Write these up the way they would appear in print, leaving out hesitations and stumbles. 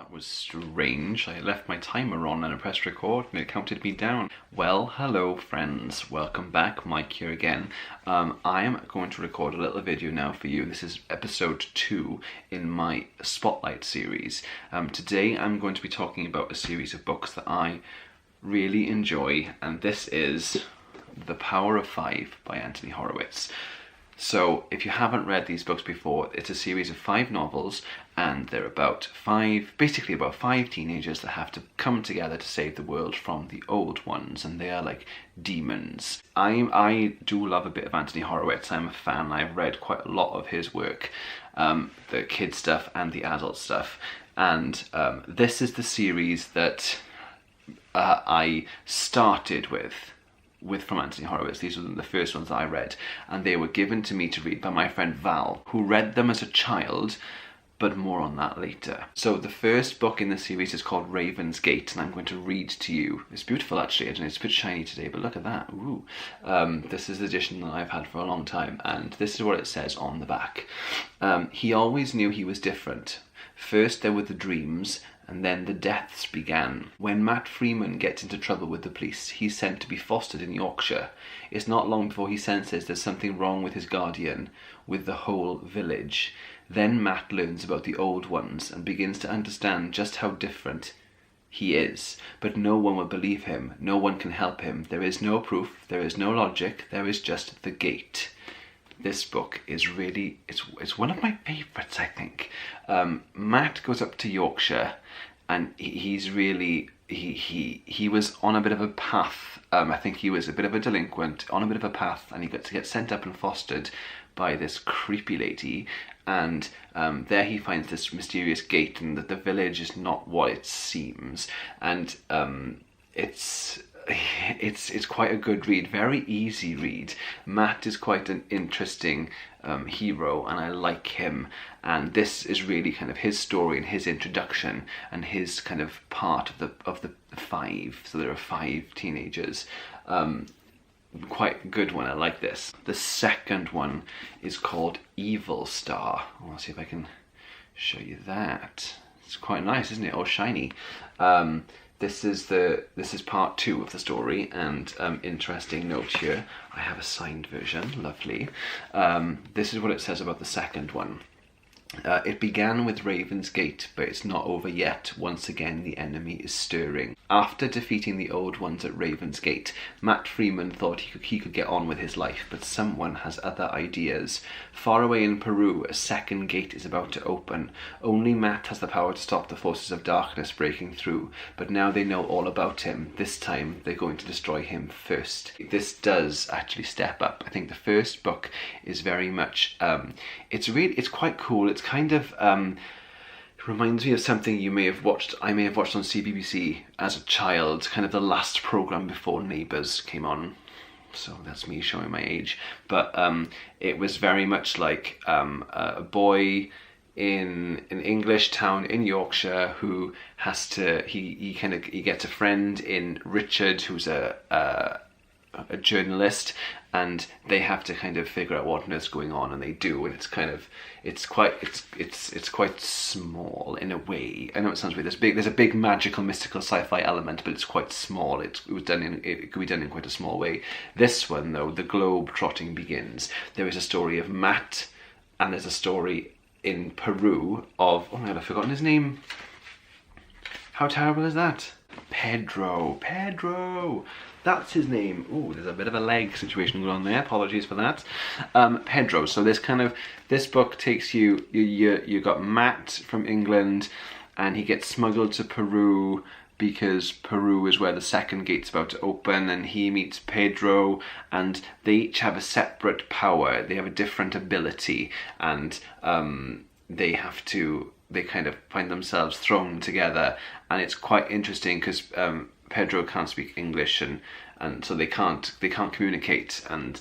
That was strange. I left my timer on and I pressed record and it counted me down. Well, hello friends. Welcome back. Mike here again. I am going to record a little video now for you. This is episode 2 in my Spotlight series. Today I'm going to be talking about a series of books that I really enjoy, and this is The Power of Five by Anthony Horowitz. So, if you haven't read these books before, it's a series of 5 novels, and they're basically about five teenagers that have to come together to save the world from the old ones, and they are like demons. I do love a bit of Anthony Horowitz. I'm a fan. I've read quite a lot of his work, the kid stuff and the adult stuff, and this is the series that I started with from Anthony Horowitz. These were the first ones that I read, and they were given to me to read by my friend Val, who read them as a child, but more on that later. So the first book in the series is called Raven's Gate, and I'm going to read to you. It's beautiful actually, and it's a bit shiny today, but look at that. Ooh. This is the edition that I've had for a long time, and this is what it says on the back. He always knew he was different. First there were the dreams, and then the deaths began. When Matt Freeman gets into trouble with the police, he's sent to be fostered in Yorkshire. It's not long before he senses there's something wrong with his guardian, with the whole village. Then Matt learns about the old ones and begins to understand just how different he is. But no one will believe him. No one can help him. There is no proof. There is no logic. There is just the gate. This book is really, it's one of my favourites, I think. Matt goes up to Yorkshire, and he's really, he was on a bit of a path. I think he was a bit of a delinquent, on a bit of a path, and he got to get sent up and fostered by this creepy lady, and there he finds this mysterious gate, and that the village is not what it seems, and it's quite a good read, very easy read. Matt is quite an interesting hero, and I like him, and this is really kind of his story and his introduction and his kind of part of the 5. So there are 5 teenagers. Quite a good one. I like this. The second one is called Evil Star. I'll see if I can show you that. It's quite nice, isn't it? Oh, shiny. This is part 2 of the story, and interesting note here, I have a signed version, lovely. This is what it says about the second one. It began with Raven's Gate, but it's not over yet. Once again, the enemy is stirring. After defeating the old ones at Raven's Gate, Matt Freeman thought he could get on with his life, but someone has other ideas. Far away in Peru, a second gate is about to open. Only Matt has the power to stop the forces of darkness breaking through, but now they know all about him. This time, they're going to destroy him first. This does actually step up. I think the first book is very much, it's quite cool. It's kind of, it reminds me of something I may have watched on CBBC as a child, kind of the last programme before Neighbours came on. So that's me showing my age. But it was very much like a boy in an English town in Yorkshire who has to, he gets a friend in Richard, who's a journalist, and they have to kind of figure out what on earth's going on, and they do, and it's quite small in a way. I know it sounds weird. There's a big magical mystical sci-fi element, but it's quite small. It could be done in quite a small way. This one though, the globe trotting begins. There is a story of Matt, and there's a story in Peru of, oh my god, I've forgotten his name. How terrible is that? Pedro. That's his name. Ooh, there's a bit of a leg situation going on there. Apologies for that. Pedro. So this book takes you got Matt from England, and he gets smuggled to Peru because Peru is where the second gate's about to open, and he meets Pedro, and they each have a separate power. They have a different ability, and they kind of find themselves thrown together, and it's quite interesting because Pedro can't speak English, and so they can't communicate, and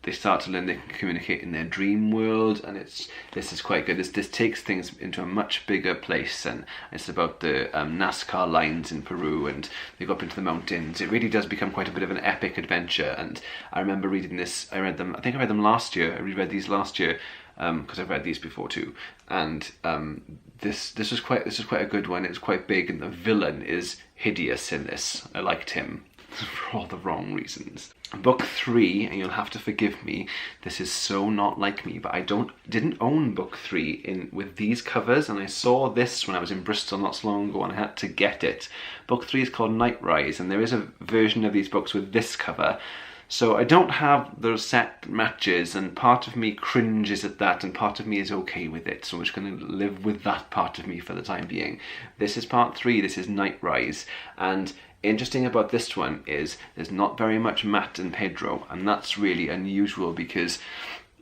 they start to learn they can communicate in their dream world, and this is quite good. This takes things into a much bigger place, and it's about the NASCAR lines in Peru, and they go up into the mountains. It really does become quite a bit of an epic adventure, and I remember reading this. I think I read them last year. I reread these last year. because I've read these before too, and this was quite a good one. It's quite big, and the villain is hideous in this. I liked him for all the wrong reasons. Book 3, and you'll have to forgive me, this is so not like me, but I didn't own book 3 with these covers, and I saw this when I was in Bristol not so long ago and I had to get it. Book 3 is called Nightrise, and there is a version of these books with this cover. So I don't have those set matches, and part of me cringes at that, and part of me is okay with it, so I'm just going to live with that part of me for the time being. This is part 3, this is Nightrise, and interesting about this one is there's not very much Matt and Pedro, and that's really unusual because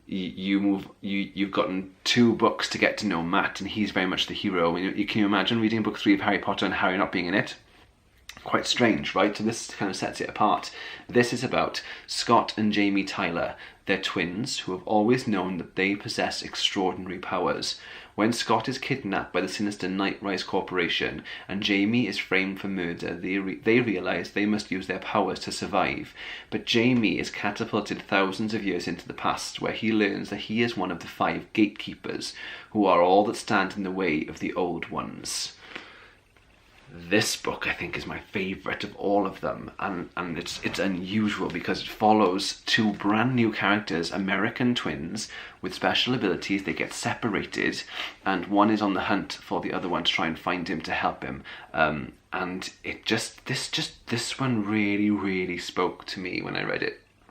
you've gotten 2 books to get to know Matt, and he's very much the hero. And can you imagine reading book 3 of Harry Potter and Harry not being in it? Quite strange, right? So this kind of sets it apart. This is about Scott and Jamie Tyler. They're twins who have always known that they possess extraordinary powers. When Scott is kidnapped by the sinister Nightrise Corporation and Jamie is framed for murder, they realise they must use their powers to survive. But Jamie is catapulted thousands of years into the past, where he learns that he is one of the 5 gatekeepers, who are all that stand in the way of the Old Ones. This book, I think, is my favourite of all of them, and it's unusual because it follows 2 brand new characters, American twins with special abilities. They get separated, and one is on the hunt for the other one to try and find him to help him. And this one really spoke to me when I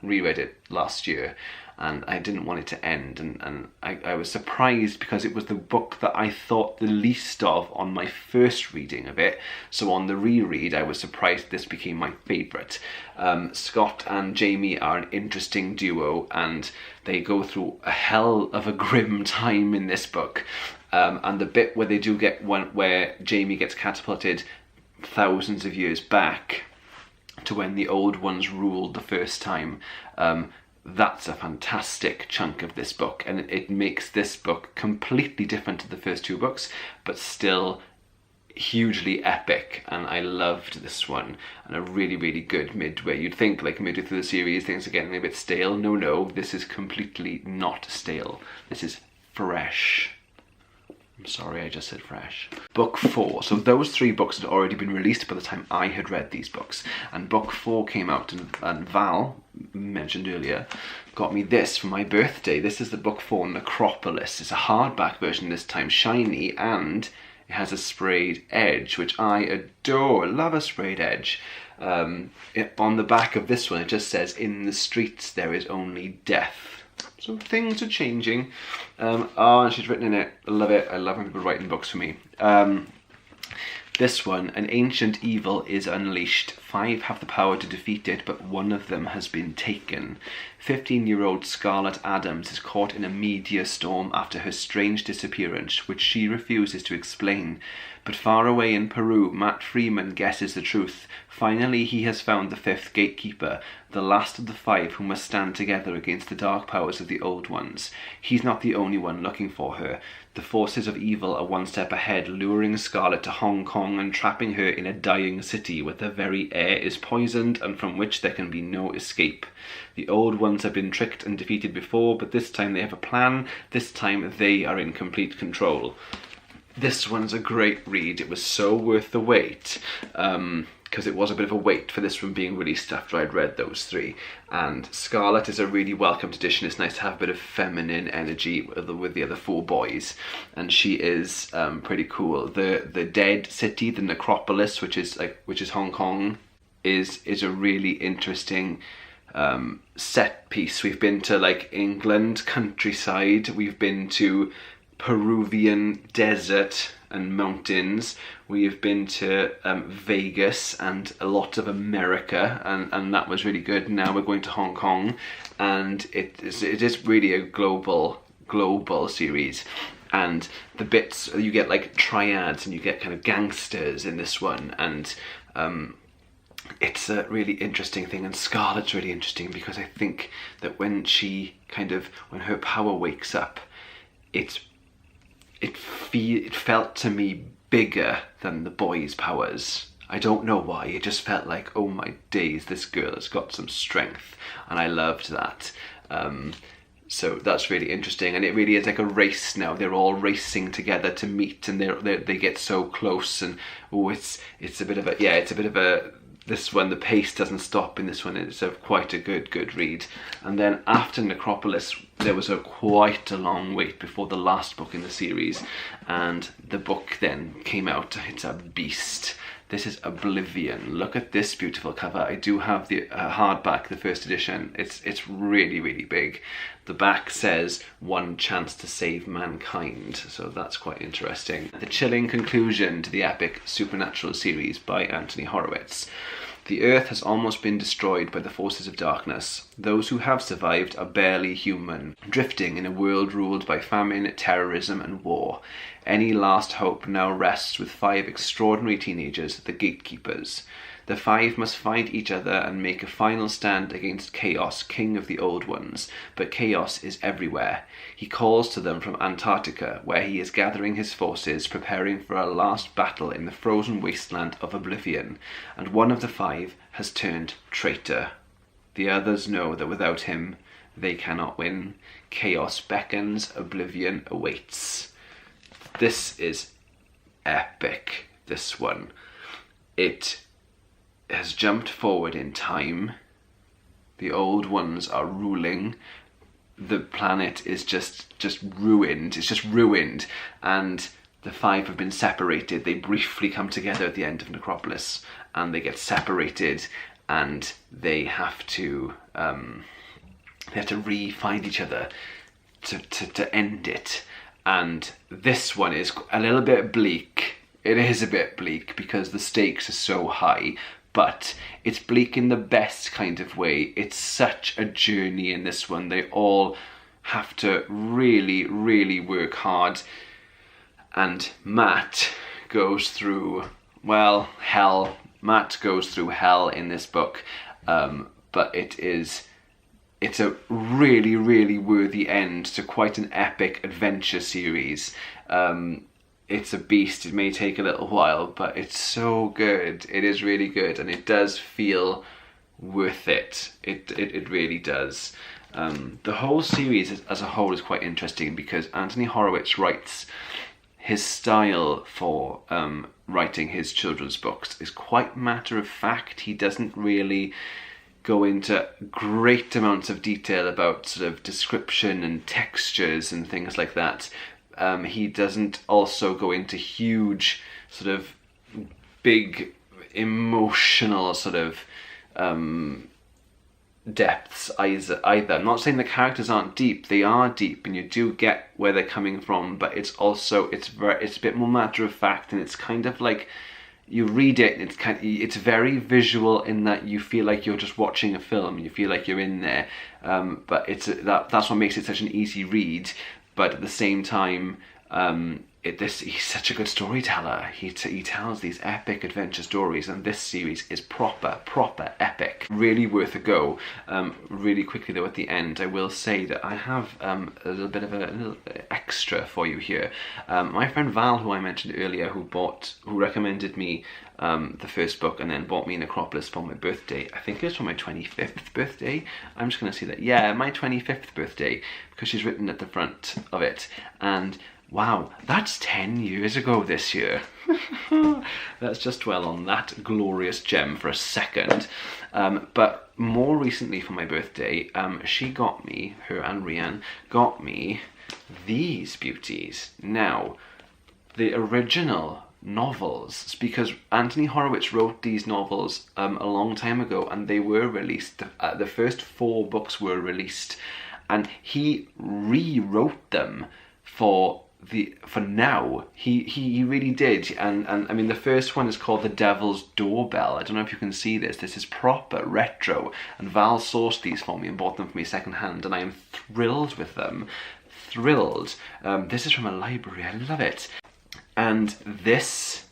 reread it last year. And I didn't want it to end, and I was surprised because it was the book that I thought the least of on my first reading of it, so on the reread I was surprised this became my favourite. Scott and Jamie are an interesting duo, and they go through a hell of a grim time in this book, and the bit where they do get one where Jamie gets catapulted thousands of years back to when the Old Ones ruled the first time, that's a fantastic chunk of this book, and it makes this book completely different to the first 2 books, but still hugely epic, and I loved this one, and a really good midway. You'd think like midway through the series things are getting a bit stale. No, this is completely not stale. This is fresh. I'm sorry, I just said fresh. Book 4. So those 3 books had already been released by the time I had read these books. And book 4 came out, and Val, mentioned earlier, got me this for my birthday. This is the book 4, Necropolis. It's a hardback version this time, shiny, and it has a sprayed edge, which I adore. Love a sprayed edge. On the back of this one, it just says, "In the streets there is only death." So things are changing. And she's written in it. I love it. I love when people write in books for me. This one, an ancient evil is unleashed. 5 have the power to defeat it, but one of them has been taken. 15-year-old Scarlett Adams is caught in a meteor storm after her strange disappearance, which she refuses to explain. But far away in Peru, Matt Freeman guesses the truth. Finally, he has found the 5th gatekeeper, the last of the 5 who must stand together against the dark powers of the Old Ones. He's not the only one looking for her. The forces of evil are one step ahead, luring Scarlett to Hong Kong and trapping her in a dying city where the very air is poisoned and from which there can be no escape. The Old Ones have been tricked and defeated before, but this time they have a plan. This time they are in complete control. This one's a great read. It was so worth the wait, because it was a bit of a wait for this one being released after I'd read those 3. And Scarlett is a really welcomed addition. It's nice to have a bit of feminine energy with the other 4 boys, and she is pretty cool. The dead city, the Necropolis, which is Hong Kong, is a really interesting set piece. We've been to like England countryside. We've been to Peruvian desert and mountains. We've been to Vegas and a lot of America, and that was really good. Now we're going to Hong Kong, and it is really a global series. And the bits, you get like triads and you get kind of gangsters in this one, and it's a really interesting thing. And Scarlett's really interesting because I think that when her power wakes up, it felt to me bigger than the boys' powers. I don't know why, it just felt like, oh my days, this girl has got some strength, and I loved that. So that's really interesting, and it really is like a race now. They're all racing together to meet, and they get so close. And it's a bit of a this one, the pace doesn't stop in this one. It's quite a good read. And then after Necropolis, there was quite a long wait before the last book in the series, and the book then came out. It's a beast. This is Oblivion. Look at this beautiful cover. I do have the hardback, the first edition. It's really big. The back says "One chance to save mankind," so that's quite interesting. The chilling conclusion to the epic supernatural series by Anthony Horowitz. The earth has almost been destroyed by the forces of darkness. Those who have survived are barely human, drifting in a world ruled by famine, terrorism, and war. Any last hope now rests with 5 extraordinary teenagers, the Gatekeepers. The 5 must find each other and make a final stand against Chaos, king of the Old Ones. But Chaos is everywhere. He calls to them from Antarctica, where he is gathering his forces, preparing for a last battle in the frozen wasteland of Oblivion. And one of the 5 has turned traitor. The others know that without him, they cannot win. Chaos beckons, Oblivion awaits. This is epic, this one. It has jumped forward in time. The Old Ones are ruling. The planet is just ruined. It's just ruined. And the 5 have been separated. They briefly come together at the end of Necropolis, and they get separated, and they have to re-find each other to end it. And this one is a little bit bleak. It is a bit bleak because the stakes are so high, but it's bleak in the best kind of way. It's such a journey in this one. They all have to really work hard. And Matt goes through, well, hell. Matt goes through hell in this book, but it's a really worthy end to quite an epic adventure series. It's a beast. It may take a little while, but it's so good. It is really good, and it does feel worth it. It really does. The whole series as a whole is quite interesting because Anthony Horowitz writes, his style for writing his children's books is quite matter of fact. He doesn't really go into great amounts of detail about sort of description and textures and things like that. He doesn't also go into huge sort of big emotional sort of depths either. I'm not saying the characters aren't deep. They are deep, and you do get where they're coming from, but it's also it's a bit more matter of fact, and it's kind of like you read it and it's very visual in that you feel like you're just watching a film. You feel like you're in there, but that's what makes it such an easy read. But at the same time, he's such a good storyteller. He tells these epic adventure stories, and this series is proper epic. Really worth a go. Really quickly though, at the end, I will say that I have a little bit of a little extra for you here. My friend Val, who I mentioned earlier, who recommended me the first book and then bought me Necropolis for my birthday. I think it was for my 25th birthday. I'm just going to say that, yeah, my 25th birthday, because she's written at the front of it. And wow, that's 10 years ago this year. Let's just dwell on that glorious gem for a second. But more recently for my birthday, she got me, her and Rianne, got me these beauties. Now, the original novels, because Anthony Horowitz wrote these novels a long time ago, and they were released. The first 4 books were released, and he rewrote them for now. He really did, and I mean, the first one is called The Devil's Doorbell. I don't know if you can see this. This is proper retro, and Val sourced these for me and bought them for me second hand, and I am thrilled with them. Thrilled. This is from a library. I love it. And this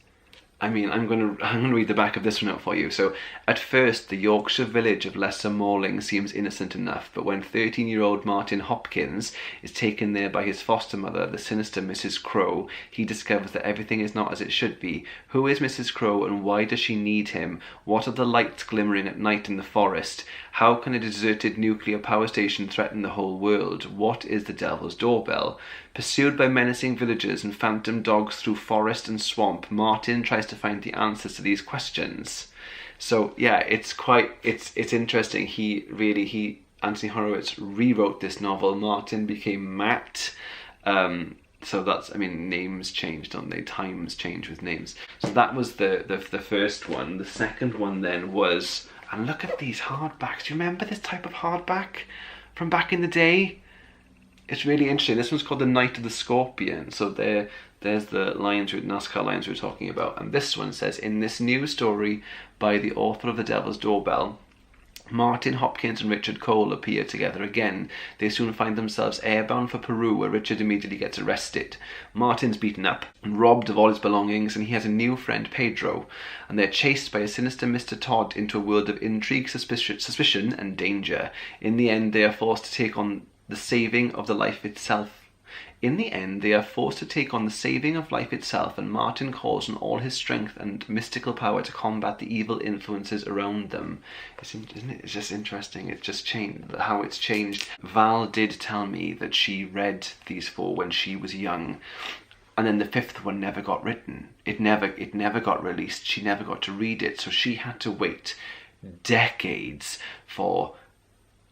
I mean, I'm gonna read the back of this one out for you. So, at first, the Yorkshire village of Lesser Malling seems innocent enough, but when 13-year-old Martin Hopkins is taken there by his foster mother, the sinister Mrs. Crow, he discovers that everything is not as it should be. Who is Mrs. Crow, and why does she need him? What are the lights glimmering at night in the forest? How can a deserted nuclear power station threaten the whole world? What is the Devil's Doorbell? Pursued by menacing villagers and phantom dogs through forest and swamp, Martin tries to find the answers to these questions. So yeah, it's interesting. Anthony Horowitz rewrote this novel. Martin became Matt. So that's, I mean, names changed, don't they? Times change with names. So that was the first one. The second one then was, and look at these hardbacks. Do you remember this type of hardback from back in the day? It's really interesting. This one's called The Night of the Scorpion. So there's the NASCAR lions we were talking about. And this one says, in this new story by the author of The Devil's Doorbell, Martin Hopkins and Richard Cole appear together again. They soon find themselves airbound for Peru, where Richard immediately gets arrested. Martin's beaten up and robbed of all his belongings, and he has a new friend, Pedro. And they're chased by a sinister Mr. Todd into a world of intrigue, suspicion, and danger. In the end, they are forced to take on the saving of the life itself. In the end, they are forced to take on the saving of life itself, and Martin calls on all his strength and mystical power to combat the evil influences around them. Isn't it? It's just interesting. It's just changed, how it's changed. Val did tell me that she read these four when she was young, and then the fifth one never got written. It never got released. She never got to read it, so she had to wait decades for.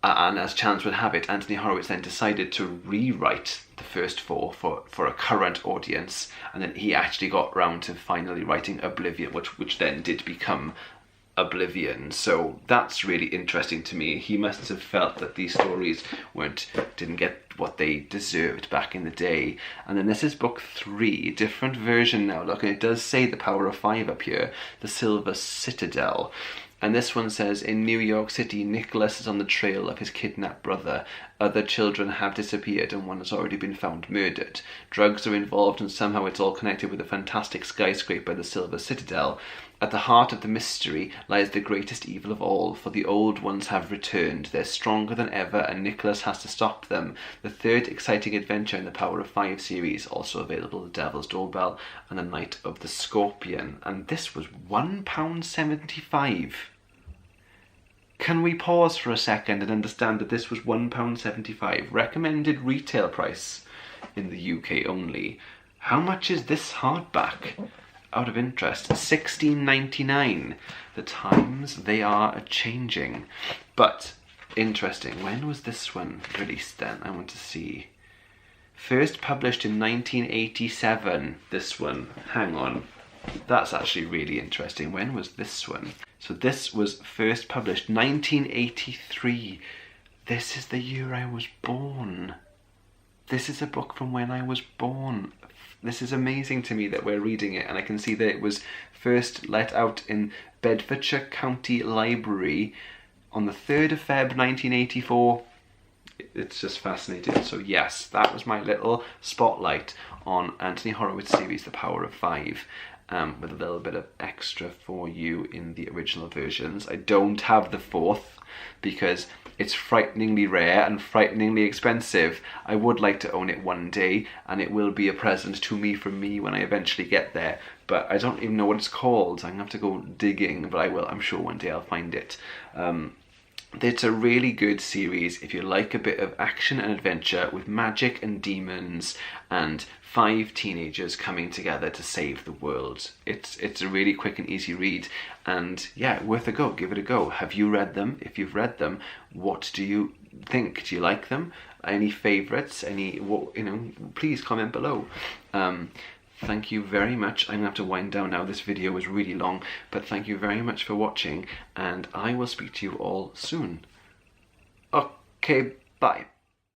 And as chance would have it, Anthony Horowitz then decided to rewrite the first four for a current audience, and then he actually got round to finally writing Oblivion, which then did become Oblivion. So that's really interesting to me. He must have felt that these stories didn't get what they deserved back in the day. And then this is book 3, different version now. Look, and it does say The Power of 5 up here, The Silver Citadel. And this one says, in New York City, Nicholas is on the trail of his kidnapped brother. Other children have disappeared and one has already been found murdered. Drugs are involved and somehow it's all connected with a fantastic skyscraper, the Silver Citadel. At the heart of the mystery lies the greatest evil of all, for the old ones have returned. They're stronger than ever and Nicholas has to stop them. The third exciting adventure in the Power of 5 series, also available, The Devil's Doorbell and The Night of the Scorpion. And this was £1.75. Can we pause for a second and understand that this was £1.75, recommended retail price in the UK only? How much is this hardback? Out of interest, £16.99. The times, they are a-changing. But, interesting, when was this one released then? I want to see. First published in 1987, this one. Hang on. That's actually really interesting. When was this one? So this was first published 1983. This is the year I was born. This is a book from when I was born. This is amazing to me that we're reading it, and I can see that it was first let out in Bedfordshire County Library on the 3rd of Feb 1984. It's just fascinating. So yes, that was my little spotlight on Anthony Horowitz series, The Power of 5. With a little bit of extra for you in the original versions. I don't have the 4th because it's frighteningly rare and frighteningly expensive. I would like to own it one day, and it will be a present to me from me when I eventually get there. But I don't even know what it's called. I'm going to have to go digging, but I will. I'm sure one day I'll find it. It's a really good series if you like a bit of action and adventure with magic and demons and 5 teenagers coming together to save the world. It's a really quick and easy read, and yeah, worth a go. Give it a go. Have you read them? If you've read them, what do you think? Do you like them? Any favourites? Please comment below. Thank you very much. I'm going to have to wind down now. This video was really long, but thank you very much for watching, and I will speak to you all soon. Okay, bye.